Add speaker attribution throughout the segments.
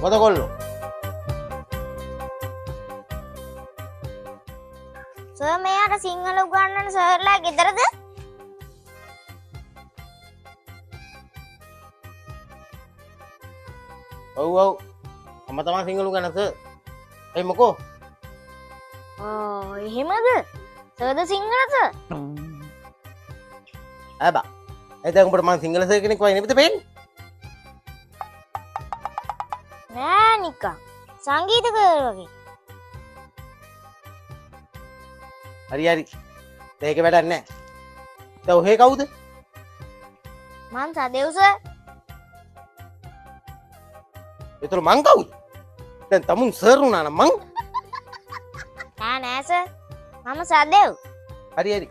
Speaker 1: මොකද කොල්ලෝ?
Speaker 2: සර් මෙයාට සිංහල උගන්වන සර්ලා ගෙදරද?
Speaker 1: ඔව් ඔව්. මම තමයි සිංහල උගන්වන සර්. එයි මොකෝ?
Speaker 2: එහෙමද? සර්ද සිංහලද?
Speaker 1: ආබා. එතෙන් උඹට මම සිංහල සර් කෙනෙක් වගේ නෙමෙයිද පේන්නේ?
Speaker 2: නෑ නිකන්. සංගීතකයෝ වගේ.
Speaker 1: හරි හරි. ඒක වැඩක් නෑ. දැන් ඔහේ කවුද?
Speaker 2: මං සදෙව් සර්.
Speaker 1: ඒතර මං කවුද? දැන් තමුන් සර් වුණා නම් මං
Speaker 2: නෑ සර්. මම සදෙව්.
Speaker 1: හරි හරි.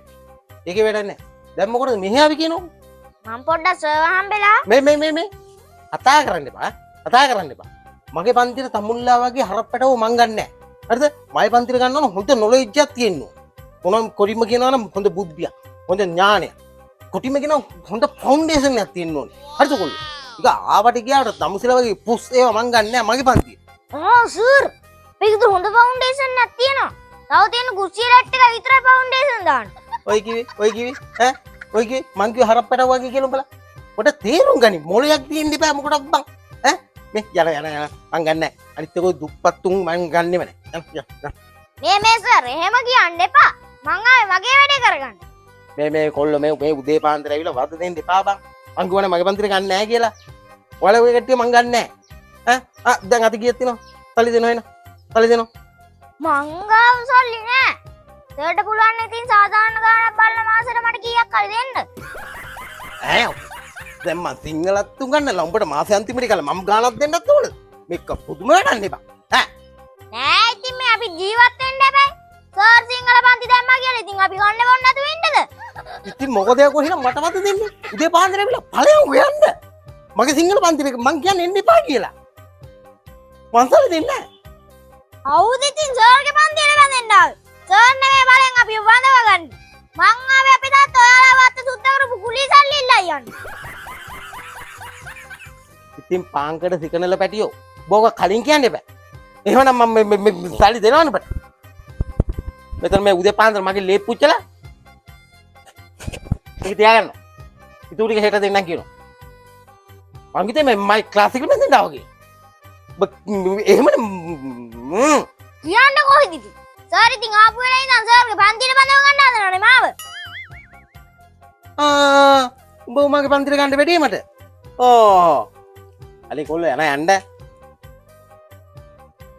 Speaker 1: ඒකේ වැඩක් නෑ. දැන් මොකටද මෙහි ආවි කියනෝ?
Speaker 2: මං පොඩ්ඩක් සර්ව හම්බෙලා.
Speaker 1: මේ කතා කරන්න එපා. කතා කරන්න එපා. මගේ පන්තිර තමුල්ලා වගේ හරප්පටව මං ගන්නෑ. හරිද? මගේ පන්තිර ගන්න ඕන හොඳ නොලෙජ් එකක් තියෙන්න ඕන. මොනම් කොරිම කියනවා නම් හොඳ බුද්ධියක්, හොඳ ඥානයක්. කොටිම කියනවා හොඳ ෆවුන්ඩේෂන් එකක් තියෙන්න ඕනේ. හරිද කොල්ලෝ? ඒක ආවට ගියාට තමුසෙලා වගේ පුස් ඒවා මං ගන්නෑ මගේ පන්තිය.
Speaker 2: සර්. මේකද හොඳ ෆවුන්ඩේෂන් එකක් තියෙනවා. තව තියෙන කුස්සිය රැට් එක විතරයි ෆවුන්ඩේෂන් දාන්න.
Speaker 1: ඔය කිවි ඈ ඔය කිවි මං කිව්ව හරප්පටව වගේ කියලා උඹලා. පොඩ තේරුම් ගනි. මොලයක් තියෙන්න එපා මොකටද බං? ඈ මේ යන මං ගන්නෑ. අනිත් එක දුප්පත්තුන් මං ගන්නෙම නෑ.
Speaker 2: මේ සර් එහෙම කියන්න එපා. මං ආවේ මගේ වැඩේ කරගන්න.
Speaker 1: මේ කොල්ලෝ මේ උදේ පාන්දර ඇවිල්ලා වද දෙන්න එපා බං. මං කිව්වනේ මගේ පන්තිර ගන්න නෑ කියලා. ඔයාලා ඔය කට්ටිය මං ගන්න නෑ. ඈ දැන් අත කීයක් තියෙනවද? සල්ලි දෙනවා එන. සල්ලි දෙනවා.
Speaker 2: මං ගාව සල්ලි නෑ. සර්ට පුළුවන් ඉතින් සාධාරණ ගාණක් බලලා මාසෙට මට කීයක් හරි දෙන්න.
Speaker 1: ඈ දැන් මං සිංහලත් උගන්නලා උඹට මාසෙ අන්තිමට කළා මම ගාණක් දෙන්නත් ඕනද? මේක පුදුම වැඩක් නේ බං.
Speaker 2: නෑ ඉතින් මේ අපි ජීවත් වෙන්න බෑ. සර් සිංහල පන්ති දැම්මා කියලා ඉතින් අපි ගන්න බොන්න නැතුව ඉන්නද?
Speaker 1: ඉතින් මොකද යකෝ එහෙනම් මට වද දෙන්නේ? උදේ පාන්දර ඇවිල්ලා ඵලයන් හොයන්න. මගේ සිංහල පන්තිරේ මං කියන්නේ එන්න එපා කියලා. මං සල්ලි දෙන්නේ නැහැ.
Speaker 2: අවුද ඉතින් සර්ගේ පන්තියට බැඳෙන්න ආවේ. සර් නෙමෙයි බලෙන් අපි වඳව ගන්න. මං ආවේ අපි තාත්ත ඔයාලා වත් සුද්ධ කරපු කුලී සල්ලි ඉල්ලයි යන්න.
Speaker 1: ඉතින් පාංකඩ සිකනල පැටියෝ බෝක කලින් කියන්න එපා. එහෙනම් මම සල්ලි දෙනවනේ බට. මෙතන මේ උදේ පාන්දර මගේ ලේ පුච්චලා ඒක තියාගන්න. ඉතුරු ටික හෙට දෙන්නම් කියනවා. මං හිතේ මේ ක්ලාස් එකට මෙතෙන් ආවගේ. එහෙමනේ
Speaker 2: කියන්න කොහෙද ඉතින්? සර් ඉතින් ආපු වෙලේ ඉඳන් සර්ගේ පන්තියට බඳව ගන්න හදනවනේ මාව.
Speaker 1: උඹ මගේ පන්තිර ගන්න වැඩේ මට. අලි කොල්ලෝ යන්න.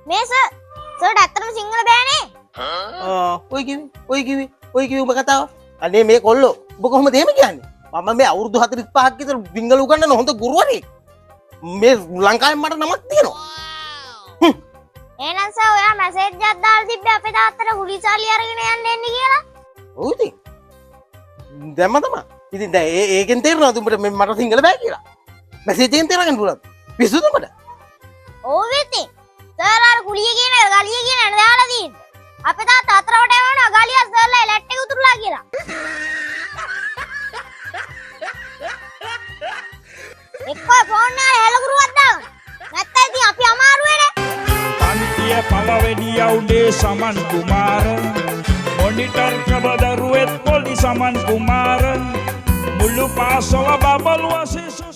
Speaker 2: මේ සර්ට ඇත්තටම සිංහල බෑනේ.
Speaker 1: ඔය කිවි උඹ කතාව. අනේ මේ කොල්ලෝ උඹ කොහොමද එහෙම කියන්නේ? මම මේ අවුරුදු 45ක් විතර සිංහල උගන්නන හොඳ ගුරුවරයෙක්. මේ ලංකාවේ මට නමක් තියෙනවා.
Speaker 2: එහෙනම් සර් ඔයා මැසේජ් එකක් දාලා තිබ්බේ අපේ තාත්තට කුලිසාලි අරගෙන යන්න එන්නේ කියලා.
Speaker 1: ඔව් ඉතින්. දැම්ම තමයි. ඉතින් දැන් ඒකෙන් තේරෙනවද උඹට මට සිංහල බෑ කියලා? මැසේජ් එකෙන් තේරගන්න පුළුවන්. පිස්සුද උඹට?
Speaker 2: ඔව් ඉතින්. සර් අර කුලිය කියන ගලිය කියන දාලා තියෙන්නේ. අපේ තාත්තා අතරවට එවනවා ගලිය සර්ලා ලැට් එක උතුරලා කියලා. එක්කෝ ෆෝන් එකේ හෙලකුරුවක් දාගන්න. නැත්නම් ඉතින් අපි අමාරුවේනේ.
Speaker 3: පන්තිය පළවෙනි අවුලේ සමන් කුමාර මොනිටර් කබදරුවෙත් පොඩි සමන් කුමාර මුළු පාසල බබළුව සිසු